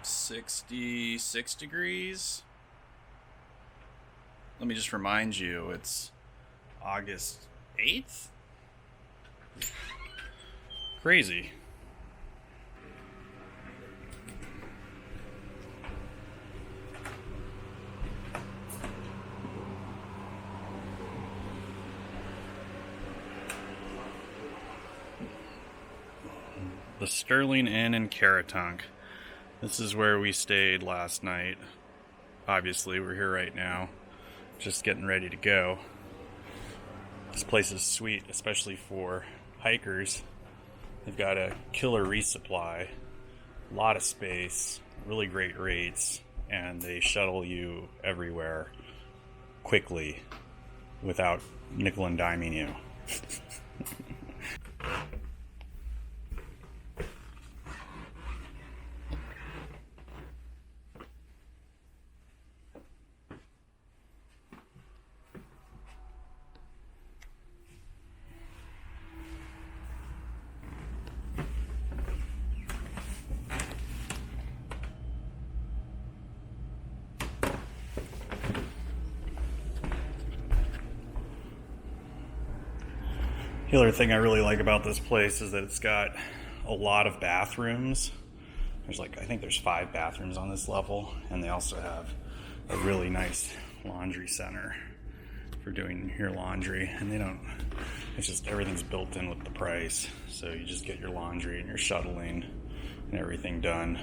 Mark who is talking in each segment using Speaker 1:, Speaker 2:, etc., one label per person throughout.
Speaker 1: 66 degrees. Let me just remind you, it's August 8th? Crazy. The Sterling Inn in Caratunk. This is where we stayed last night. Obviously, we're here right now, just getting ready to go. This place is sweet, especially for hikers. They've got a killer resupply, a lot of space, really great rates, and they shuttle you everywhere quickly without nickel and diming you. The other thing I really like about this place is that it's got a lot of bathrooms. I think there's 5 bathrooms on this level, and they also have a really nice laundry center for doing your laundry. And it's just everything's built in with the price. So you just get your laundry and your shuttling and everything done.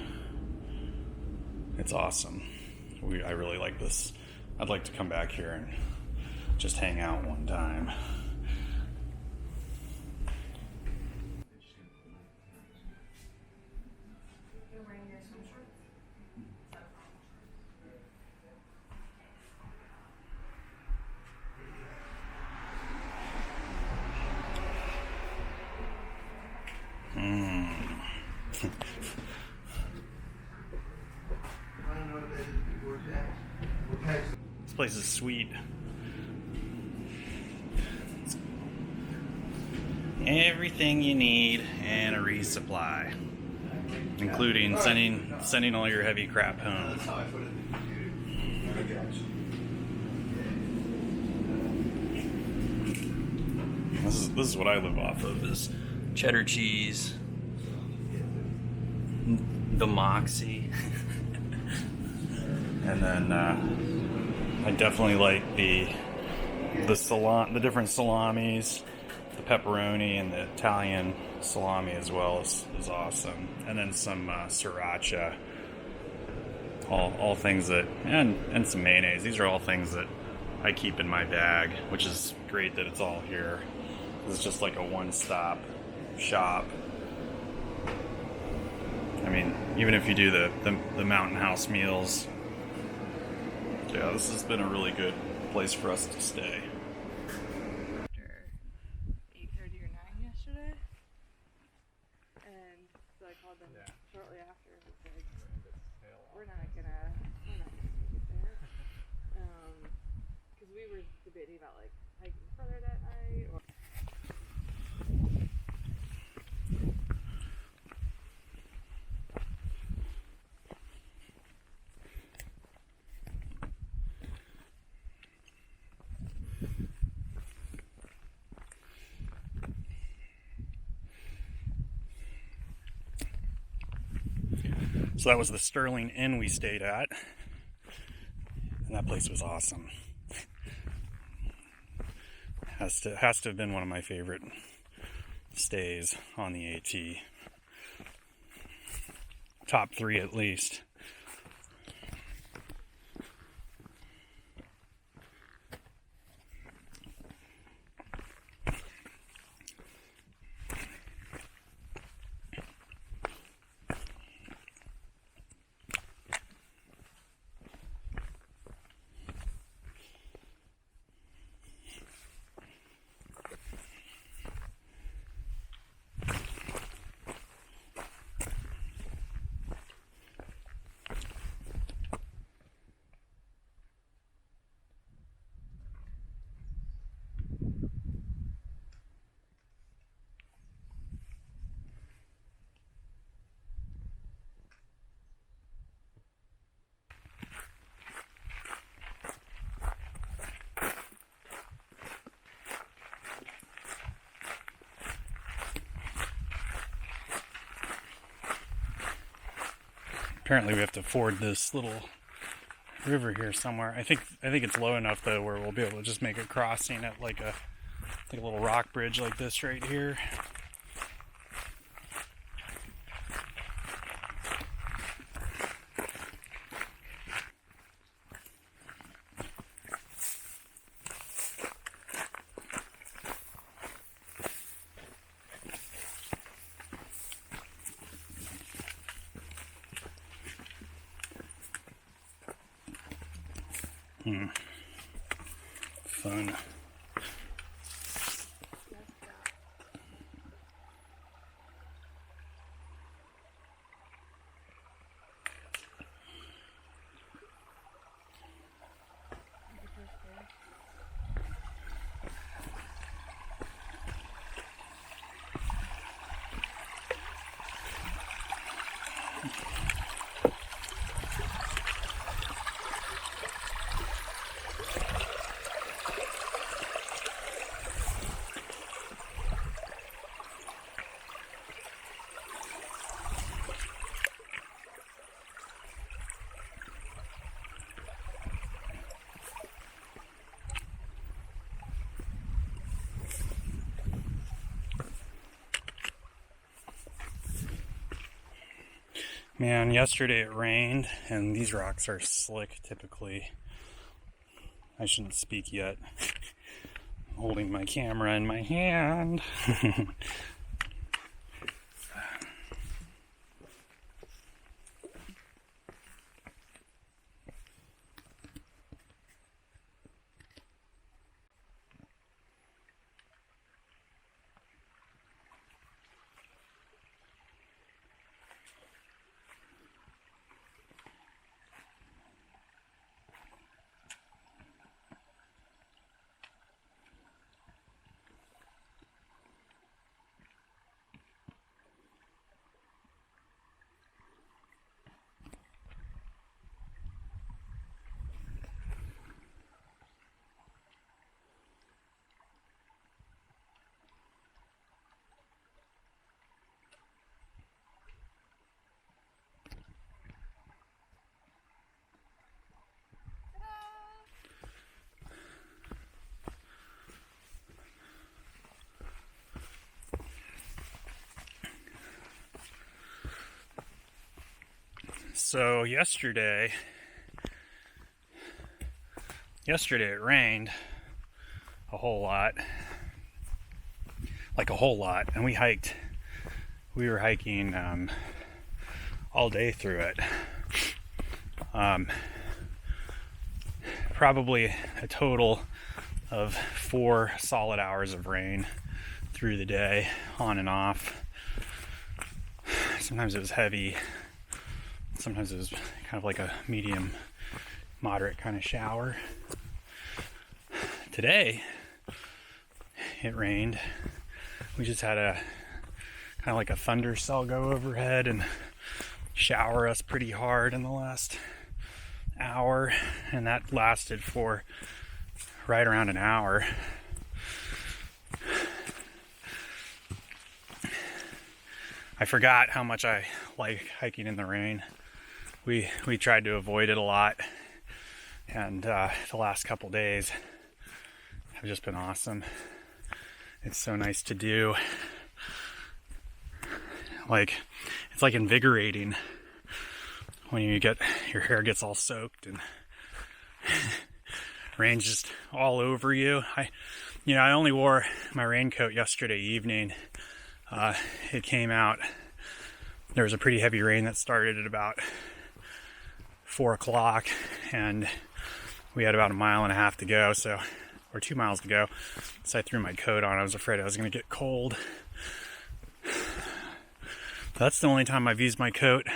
Speaker 1: It's awesome. I really like this. I'd like to come back here and just hang out one time. This place is sweet. Everything you need and a resupply, including sending all your heavy crap home. This is what I live off of, is cheddar cheese, the Moxie, and then I definitely like the different salamis. The pepperoni and the Italian salami as well is awesome, and then some sriracha. All things that, and some mayonnaise. These are all things that I keep in my bag, which is great that it's all here. It's just like a one-stop shop. I mean, even if you do the Mountain House meals. Yeah, this has been a really good place for us to stay.
Speaker 2: After 8:30 or 9 yesterday, and so I called them shortly after and said, we're not gonna make it there, because we were debating about like hiking further that night or.
Speaker 1: So that was the Sterling Inn we stayed at, and that place was awesome. Has to have been one of my favorite stays on the AT. Top 3 at least. Apparently we have to ford this little river here somewhere. I think it's low enough though where we'll be able to just make a crossing at like a little rock bridge like this right here. Fun. Man, yesterday it rained, and these rocks are slick typically. I shouldn't speak yet. I'm holding my camera in my hand. So yesterday it rained a whole lot, and we were hiking all day through it. Probably a total of 4 solid hours of rain through the day, on and off. Sometimes it was heavy. Sometimes it was kind of like a medium, moderate kind of shower. Today, it rained. We just had a kind of like a thunder cell go overhead and shower us pretty hard in the last hour, and that lasted for right around an hour. I forgot how much I like hiking in the rain. We tried to avoid it a lot, and the last couple days have just been awesome. It's so nice to do. It's like invigorating when your hair gets all soaked and rain's just all over you. I only wore my raincoat yesterday evening. It came out. There was a pretty heavy rain that started at about 4 o'clock, and we had about 1.5 miles to go, or 2 miles to go. So I threw my coat on. I was afraid I was going to get cold. That's the only time I've used my coat.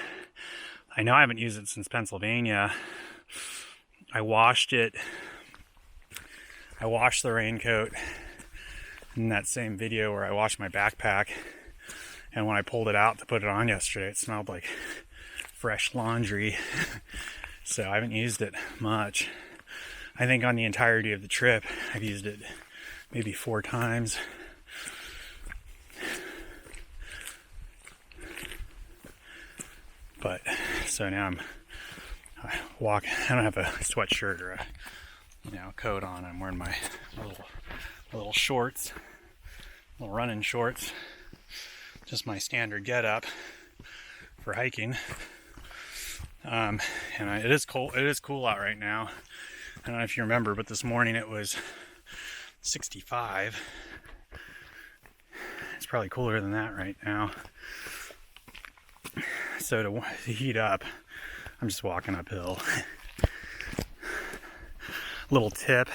Speaker 1: I know I haven't used it since Pennsylvania. I washed the raincoat in that same video where I washed my backpack, and when I pulled it out to put it on yesterday, it smelled like fresh laundry. So I haven't used it much. I think on the entirety of the trip, I've used it maybe 4 times. But So now I don't have a sweatshirt or a coat on. I'm wearing my little shorts, little running shorts. Just my standard get-up for hiking. It is cold. It is cool out right now. I don't know if you remember, but this morning it was 65. It's probably cooler than that right now. So to heat up, I'm just walking uphill. Little tip: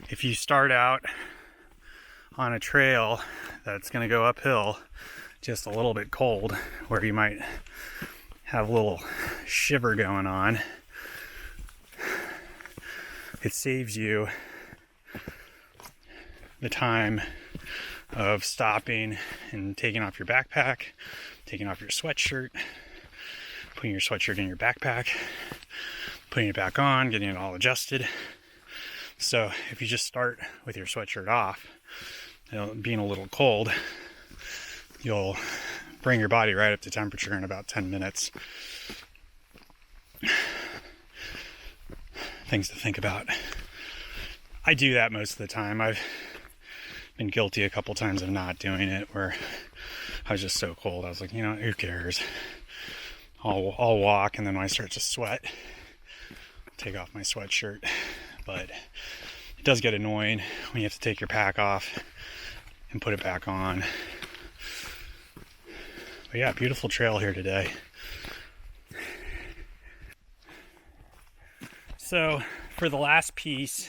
Speaker 1: if you start out on a trail that's going to go uphill just a little bit cold, where you might have a little shiver going on, it saves you the time of stopping and taking off your backpack, taking off your sweatshirt, putting your sweatshirt in your backpack, putting it back on, getting it all adjusted. So if you just start with your sweatshirt off, being a little cold, you'll bring your body right up to temperature in about 10 minutes. Things to think about. I do that most of the time. I've been guilty a couple times of not doing it, where I was just so cold. I was like, who cares? I'll walk, and then when I start to sweat, take off my sweatshirt. But it does get annoying when you have to take your pack off and put it back on. But yeah, beautiful trail here today. So for the last piece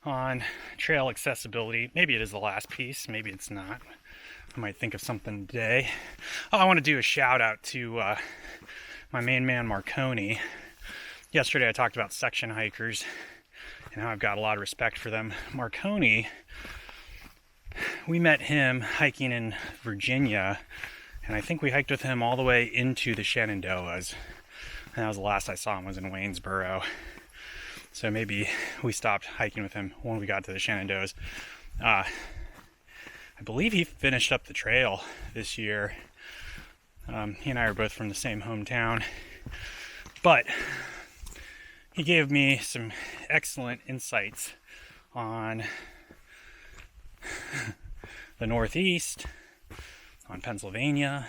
Speaker 1: on trail accessibility, maybe it is the last piece, maybe it's not. I might think of something today. I want to do a shout out to my main man Marconi. Yesterday I talked about section hikers and how I've got a lot of respect for them. Marconi, we met him hiking in Virginia, and I think we hiked with him all the way into the Shenandoahs. And that was the last I saw him, was in Waynesboro. So maybe we stopped hiking with him when we got to the Shenandoahs. I believe he finished up the trail this year. He and I are both from the same hometown. But he gave me some excellent insights on the Northeast, on Pennsylvania,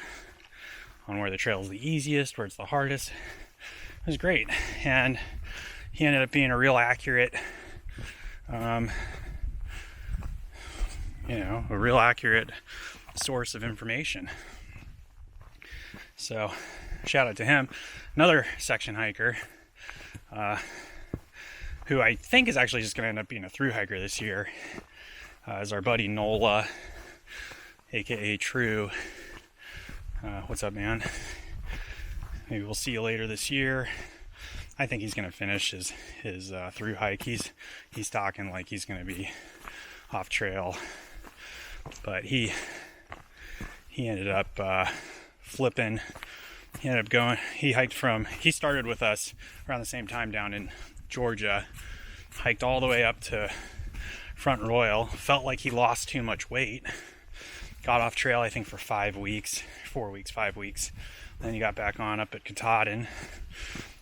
Speaker 1: on where the trail is the easiest, where it's the hardest. It was great. And he ended up being a real accurate, a real accurate source of information. So, shout out to him. Another section hiker, who I think is actually just going to end up being a thru hiker this year, is our buddy Nola, aka Thru. What's up, man? Maybe we'll see you later this year. I think he's going to finish his thru hike. He's talking like he's going to be off trail, but he ended up flipping. He ended up going. He started with us around the same time down in Georgia, hiked all the way up to Front Royal. Felt like he lost too much weight. Got off trail, I think, for 5 weeks. Then he got back on up at Caratunk,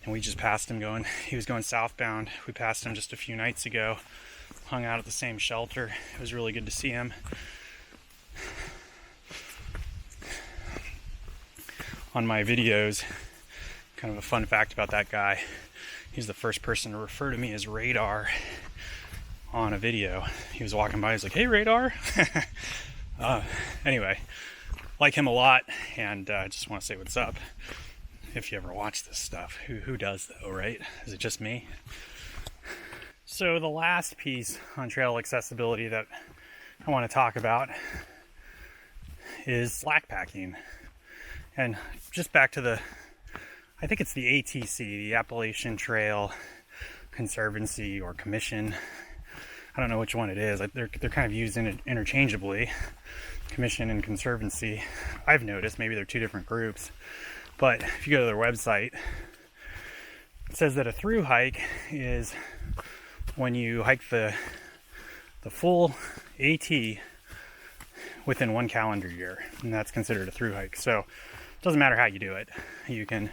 Speaker 1: and we just passed him he was going southbound. We passed him just a few nights ago, hung out at the same shelter. It was really good to see him. On my videos, kind of a fun fact about that guy, he's the first person to refer to me as Radar on a video. He was walking by, he's like, "Hey, Radar." Anyway, like him a lot, and just want to say what's up. If you ever watch this stuff, who does though, right? Is it just me? So the last piece on trail accessibility that I want to talk about is slack packing. And just back to I think it's the ATC, the Appalachian Trail Conservancy or Commission. I don't know which one it is. They're kind of used interchangeably, Commission and Conservancy. I've noticed maybe they're two different groups. But if you go to their website, it says that a thru hike is when you hike the full AT within 1 calendar year, and that's considered a thru hike. So it doesn't matter how you do it. You can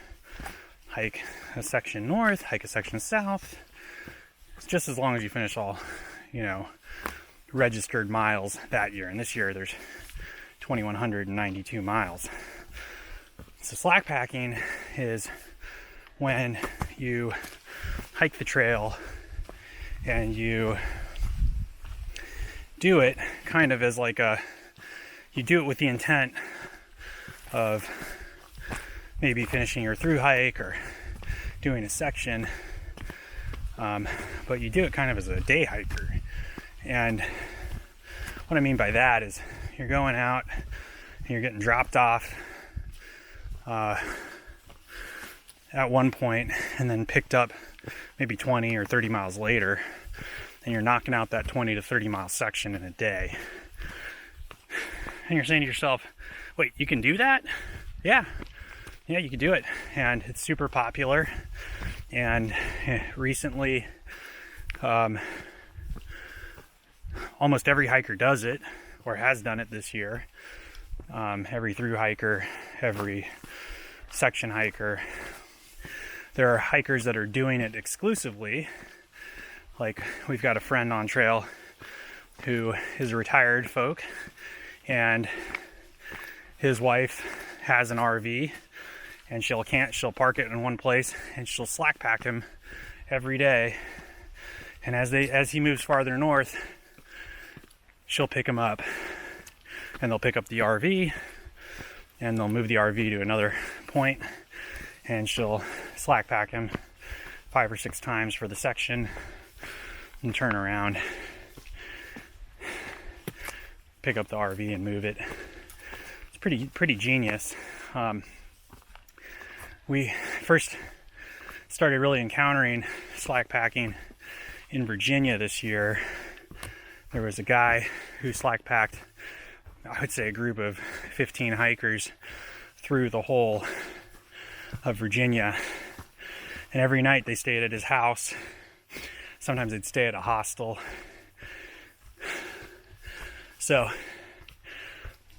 Speaker 1: hike a section north, hike a section south. It's just as long as you finish all, registered miles that year. And this year there's 2,192 miles. So slack packing is when you hike the trail and you do it kind of as you do it with the intent of maybe finishing your through hike or doing a section, but you do it kind of as a day hiker. And what I mean by that is you're going out and you're getting dropped off at one point and then picked up maybe 20 or 30 miles later, and you're knocking out that 20 to 30 mile section in a day. And you're saying to yourself, wait, you can do that? Yeah, you can do it. And it's super popular. And recently, almost every hiker does it, or has done it this year. Every through hiker, every section hiker. There are hikers that are doing it exclusively. Like, we've got a friend on trail who is a retired folk, and his wife has an RV, and she'll park it in one place, and she'll slack pack him every day. And as he moves farther north, she'll pick him up, and they'll pick up the RV, and they'll move the RV to another point, and she'll slack pack him 5 or 6 times for the section and turn around, pick up the RV and move it. It's pretty genius. We first started really encountering slack packing in Virginia this year. There was a guy who slack packed, I would say, a group of 15 hikers through the whole of Virginia. And every night they stayed at his house. Sometimes they'd stay at a hostel. So,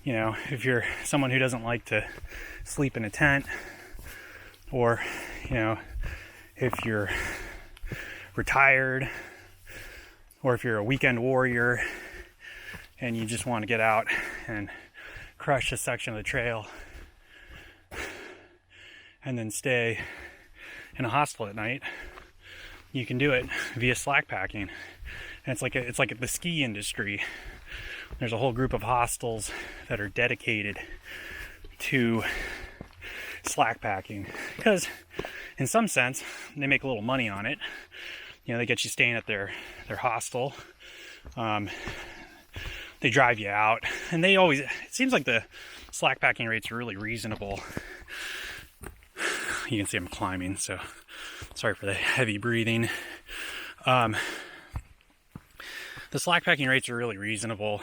Speaker 1: if you're someone who doesn't like to sleep in a tent, or, if you're retired, or if you're a weekend warrior and you just want to get out and crush a section of the trail and then stay in a hostel at night, you can do it via slack packing. And it's like the ski industry. There's a whole group of hostels that are dedicated to slack packing because, in some sense, they make a little money on it. They get you staying at their hostel. They drive you out, and it seems like the slack packing rates are really reasonable. You can see I'm climbing, so sorry for the heavy breathing. The slack packing rates are really reasonable.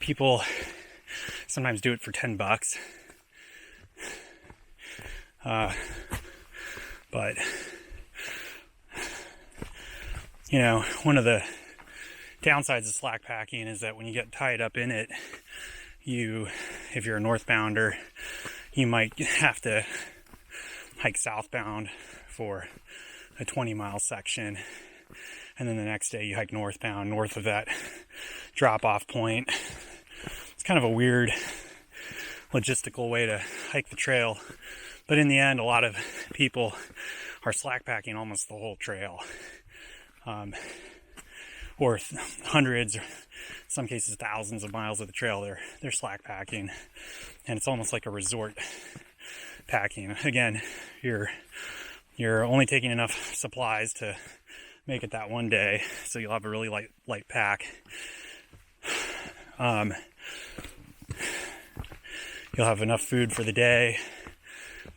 Speaker 1: People sometimes do it for $10. But one of the downsides of slack packing is that when you get tied up in it, if you're a northbounder, you might have to hike southbound for a 20-mile section, and then the next day you hike northbound, north of that drop-off point. It's kind of a weird logistical way to hike the trail, but in the end, a lot of people are slack packing almost the whole trail, or hundreds, or in some cases thousands of miles of the trail. They're slack packing, and it's almost like a resort packing. Again, you're only taking enough supplies to make it that one day, so you'll have a really light pack. You'll have enough food for the day,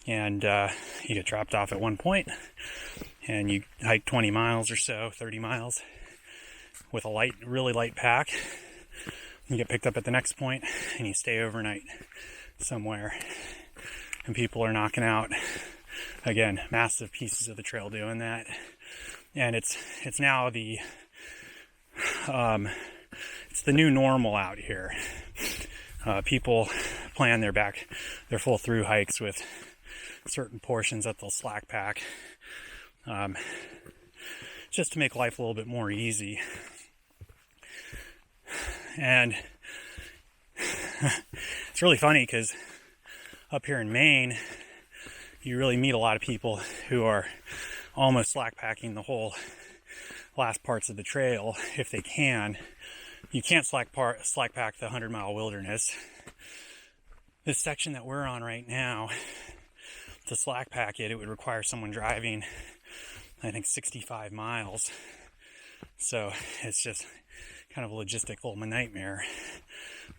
Speaker 1: and you get dropped off at one point, and you hike 20 miles or so, 30 miles with a really light pack. You get picked up at the next point, and you stay overnight somewhere. And people are knocking out, again, massive pieces of the trail doing that. And it's now it's the new normal out here. People plan their full through hikes with certain portions that they'll slack pack, just to make life a little bit more easy. And it's really funny because up here in Maine, you really meet a lot of people who are almost slack packing the whole last parts of the trail if they can. You can't slack pack the 100-mile wilderness. This section that we're on right now, to slack pack it would require someone driving, I think, 65 miles. So it's just kind of a logistical nightmare.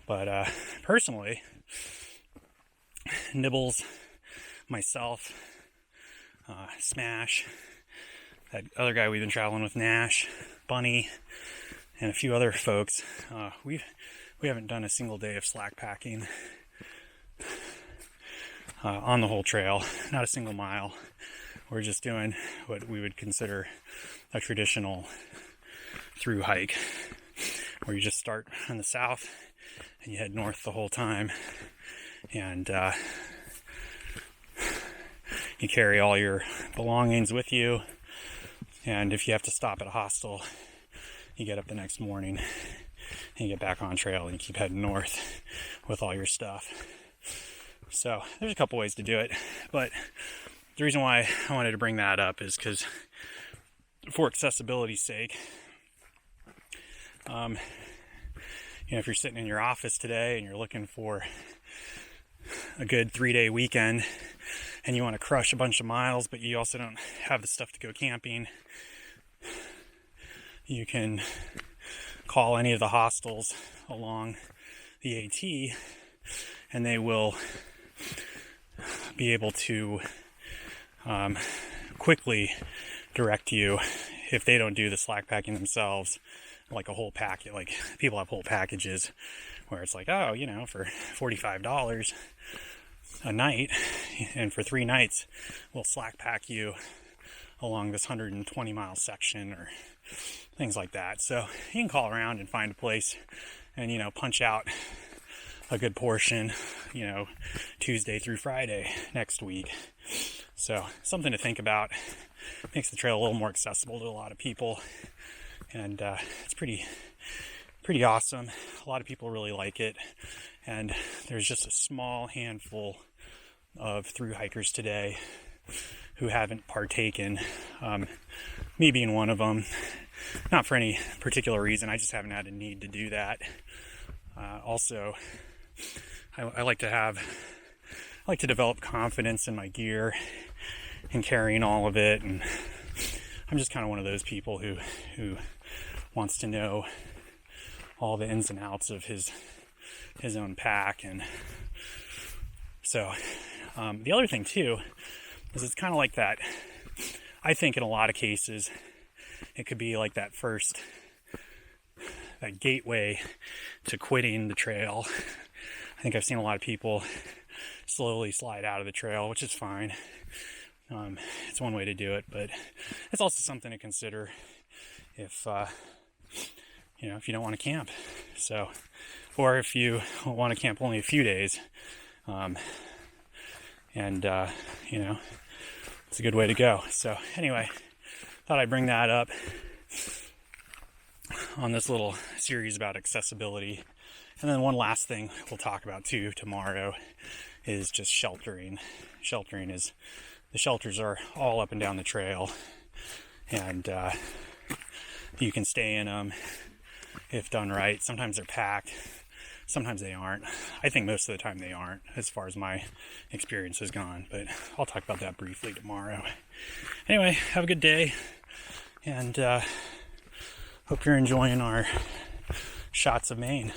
Speaker 1: But personally, Nibbles, myself, Smash, that other guy we've been traveling with, Nash, Bunny, and a few other folks, we haven't done a single day of slack packing on the whole trail, not a single mile. We're just doing what we would consider a traditional thru hike, where you just start in the south and you head north the whole time, and you carry all your belongings with you, and if you have to stop at a hostel, you get up the next morning and you get back on trail and you keep heading north with all your stuff. So there's a couple ways to do it, but the reason why I wanted to bring that up is because, for accessibility's sake, if you're sitting in your office today and you're looking for a good 3-day weekend and you want to crush a bunch of miles, but you also don't have the stuff to go camping, you can call any of the hostels along the AT and they will be able to quickly direct you, if they don't do the slack packing themselves, like a whole packet. Like, people have whole packages where it's like, oh, for $45 a night, and for 3 nights we'll slack pack you along this 120 mile section, or things like that. So you can call around and find a place and punch out a good portion, Tuesday through Friday next week. So something to think about. Makes the trail a little more accessible to a lot of people, and it's pretty awesome. A lot of people really like it, and there's just a small handful of thru hikers today who haven't partaken, me being one of them. Not for any particular reason, I just haven't had a need to do that. Also, I like to develop confidence in my gear and carrying all of it, and I'm just kind of one of those people who wants to know all the ins and outs of his own pack. And so the other thing too is it's kind of like that. I think in a lot of cases it could be like that gateway to quitting the trail. I think I've seen a lot of people slowly slide out of the trail, which is fine. It's one way to do it, but it's also something to consider if if you don't want to camp. So, or if you want to camp only a few days, it's a good way to go. So anyway, thought I'd bring that up on this little series about accessibility. And then one last thing we'll talk about too tomorrow is just sheltering. The shelters are all up and down the trail, and you can stay in them if done right. Sometimes they're packed, sometimes they aren't. I think most of the time they aren't, as far as my experience has gone, but I'll talk about that briefly tomorrow. Anyway, have a good day, and hope you're enjoying our shots of Maine.